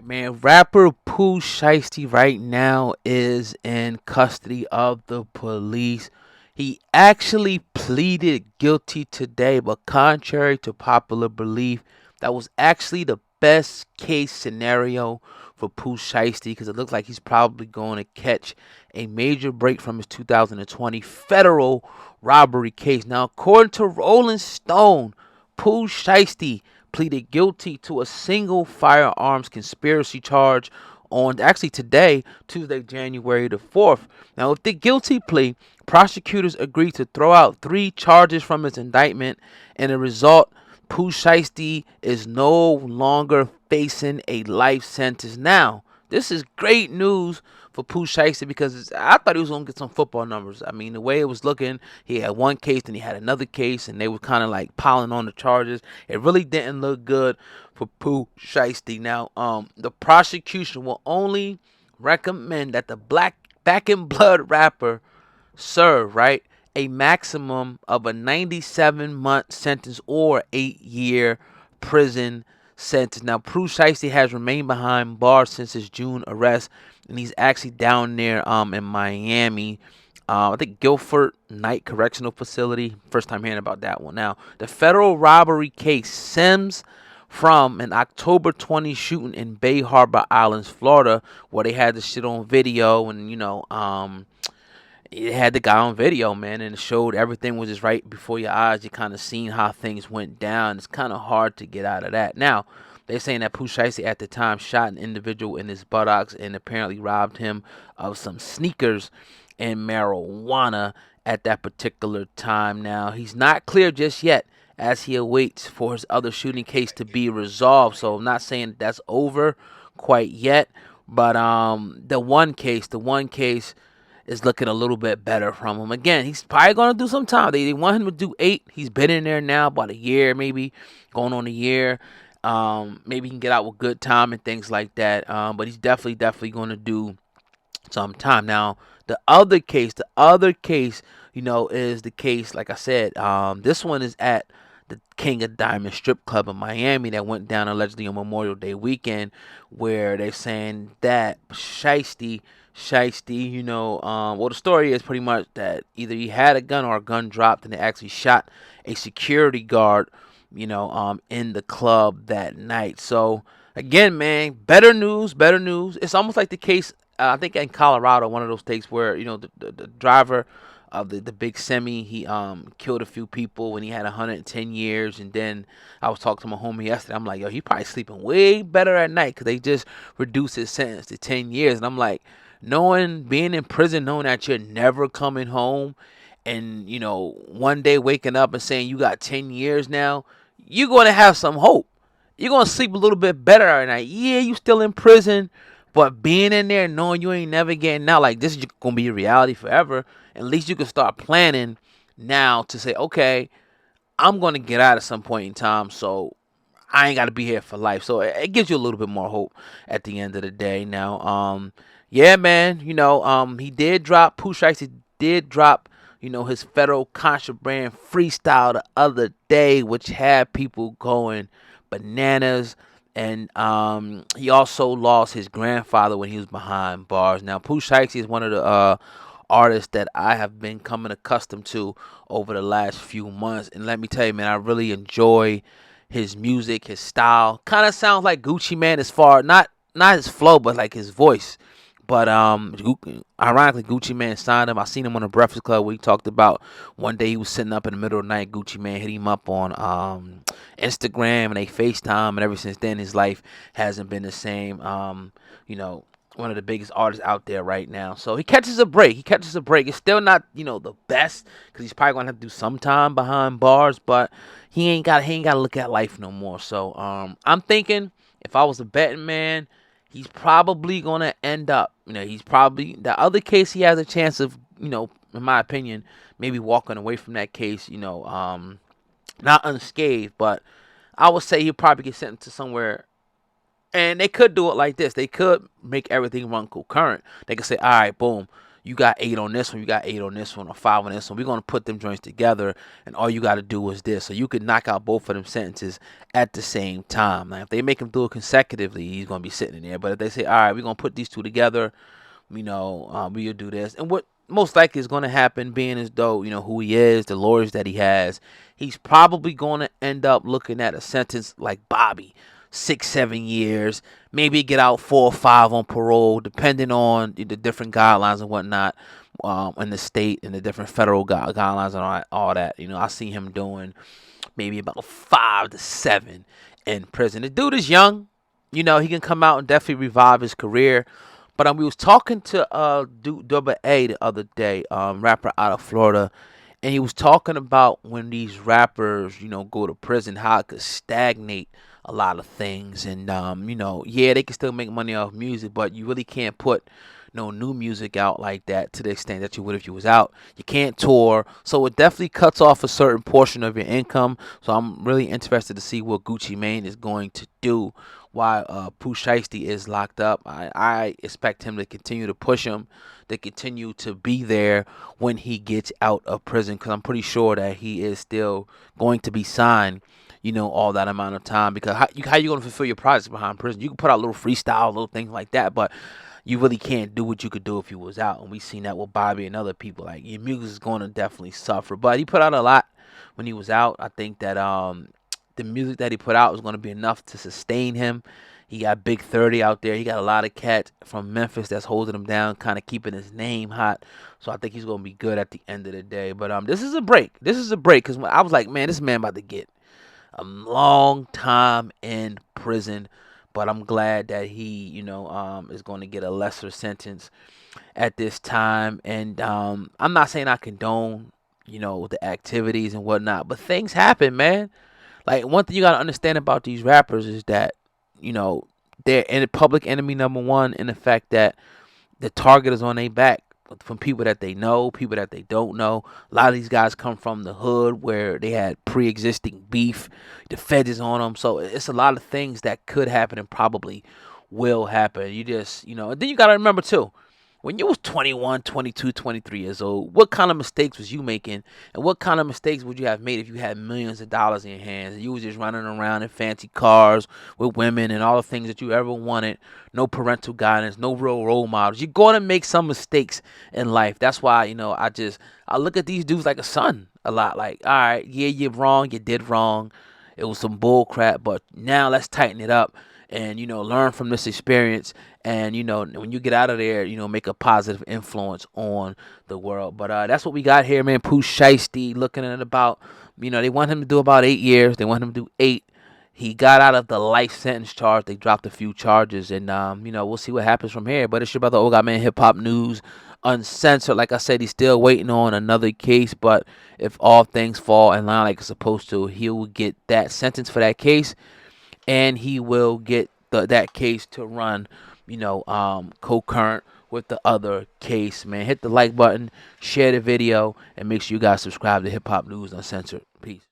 Man, rapper Pooh Shiesty right now is in custody of the police. He actually pleaded guilty today, but contrary to popular belief, that was actually the best case scenario for Pooh Shiesty because it looks like he's probably going to catch a major break from his 2020 federal robbery case. Now, according to Rolling Stone, Pooh Shiesty pleaded guilty to a single firearms conspiracy charge on actually today, Tuesday, January the 4th. Now, with the guilty plea, prosecutors agreed to throw out 3 charges from his indictment, and the result, Pooh Shiesty is no longer facing a life sentence. Now, this is great news for Pooh Shiesty because I thought he was going to get some football numbers. I mean, the way it was looking, he had one case, then he had another case, and they were kind of like piling on the charges. It really didn't look good for Pooh Shiesty. Now, the prosecution will only recommend that the black back in blood rapper serve, right, a maximum of a 97-month sentence or 8-year prison sentence. Now, Pooh Shiesty has remained behind bars since his June arrest, and he's actually down there in Miami. I think Guilford Night Correctional Facility. First time hearing about that one. Now, the federal robbery case stems from an October 20 shooting in Bay Harbor Islands, Florida, where they had the shit on video, and it had the guy on video, man, and it showed everything was just right before your eyes. You kind of seen how things went down. It's kind of hard to get out of that. Now, they're saying that Pooh Shiesty at the time shot an individual in his buttocks and apparently robbed him of some sneakers and marijuana at that particular time. Now, he's not clear just yet as he awaits for his other shooting case to be resolved. So I'm not saying that's over quite yet, but the one case is looking a little bit better from him. Again, he's probably going to do some time. They want him to do 8. He's been in there now about a year, maybe going on a year. Maybe he can get out with good time and things like that. But he's definitely going to do some time. Now, the other case, is the case, like I said, this one is at the King of Diamond strip club in Miami that went down allegedly on Memorial Day weekend, where they're saying that Shiesty, well, the story is pretty much that either he had a gun or a gun dropped, and they actually shot a security guard, in the club that night. So again, man, better news. It's almost like the case, I think in Colorado, one of those states where the driver of the big semi, he killed a few people when he had 110 years. And then I was talking to my homie yesterday. I'm like, yo, he probably sleeping way better at night because they just reduced his sentence to 10 years. And I'm like, being in prison, knowing that you're never coming home, and one day waking up and saying you got 10 years now, you're going to have some hope. You're going to sleep a little bit better at night. Yeah, you still in prison, but being in there knowing you ain't never getting out, like this is going to be a reality forever, at least you can start planning now to say, okay, I'm going to get out at some point in time, so I ain't got to be here for life. So it gives you a little bit more hope at the end of the day. Now, yeah, man, he did drop, Pooh Shiesty did drop, his federal contraband freestyle the other day, which had people going bananas. And he also lost his grandfather when he was behind bars. Now, Pooh Shiesty is one of the artists that I have been coming accustomed to over the last few months. And let me tell you, man, I really enjoy his music, his style. Kind of sounds like Gucci Mane as far, not his flow, but like his voice. But ironically, Gucci Mane signed him. I seen him on the Breakfast Club where he talked about one day he was sitting up in the middle of the night. Gucci Mane hit him up on Instagram, and they FaceTime, and ever since then his life hasn't been the same. One of the biggest artists out there right now. So he catches a break. It's still not, the best, because he's probably gonna have to do some time behind bars, but he ain't got to look at life no more. So I'm thinking, if I was a betting man, he's probably gonna end up, he's probably, the other case he has a chance of, in my opinion, maybe walking away from that case, not unscathed, but I would say he'll probably get sentenced to somewhere. And they could do it like this. They could make everything run concurrent. They could say, all right, boom, you got 8 on this one, you got 8 on this one, or 5 on this one. We're gonna put them joints together, and all you got to do is this. So you could knock out both of them sentences at the same time. Now, if they make him do it consecutively, he's gonna be sitting in there. But if they say, all right, we're gonna put these two together, we'll do this. And what most likely is going to happen, being as though, who he is, the lawyers that he has, he's probably going to end up looking at a sentence like Bobby, 6-7 years, maybe get out 4 or 5 on parole, depending on the different guidelines and whatnot, in the state and the different federal guidelines and all that. I see him doing maybe about 5 to 7 in prison. The dude is young. He can come out and definitely revive his career. But we was talking to Duke-A the other day, rapper out of Florida, and he was talking about when these rappers, go to prison, how it could stagnate a lot of things. And, yeah, they can still make money off music, but you really can't put no new music out like that to the extent that you would if you was out. You can't tour, so it definitely cuts off a certain portion of your income. So I'm really interested to see what Gucci Mane is going to do while Pooh Shiesty is locked up. I expect him to continue to push him, to continue to be there when he gets out of prison, because I'm pretty sure that he is still going to be signed, all that amount of time. Because how you going to fulfill your projects behind prison? You can put out little freestyle, little things like that, but you really can't do what you could do if you was out. And we seen that with Bobby and other people. Like, your music is going to definitely suffer. But he put out a lot when he was out. I think that the music that he put out was going to be enough to sustain him. He got Big 30 out there. He got a lot of cats from Memphis that's holding him down, kind of keeping his name hot. So I think he's going to be good at the end of the day. But this is a break. This is a break, because I was like, man, this man about to get a long time in prison. But I'm glad that he, is going to get a lesser sentence at this time. And I'm not saying I condone, the activities and whatnot, but things happen, man. Like, one thing you got to understand about these rappers is that, they're in public enemy number one, in the fact that the target is on their back from people that they know, people that they don't know. A lot of these guys come from the hood where they had pre-existing beef. The feds is on them. So it's a lot of things that could happen and probably will happen. You just, and then you got to remember too, when you was 21, 22, 23 years old, what kind of mistakes was you making? And what kind of mistakes would you have made if you had millions of dollars in your hands and you was just running around in fancy cars with women and all the things that you ever wanted? No parental guidance, no real role models. You're going to make some mistakes in life. That's why, I look at these dudes like a son a lot. Like, all right, yeah, you're wrong. You did wrong. It was some bull crap, but now let's tighten it up and, learn from this experience. And, when you get out of there, make a positive influence on the world. But that's what we got here, man. Pooh Shiesty looking at about, they want him to do about 8 years. They want him to do 8. He got out of the life sentence charge. They dropped a few charges. And, we'll see what happens from here. But it's your brother, Old Man Hip Hop News, Uncensored. Like I said, he's still waiting on another case. But if all things fall in line like it's supposed to, he will get that sentence for that case. And he will get that case to run, concurrent with the other case, man. Hit the like button, share the video, and make sure you guys subscribe to Hip Hop News Uncensored. Peace.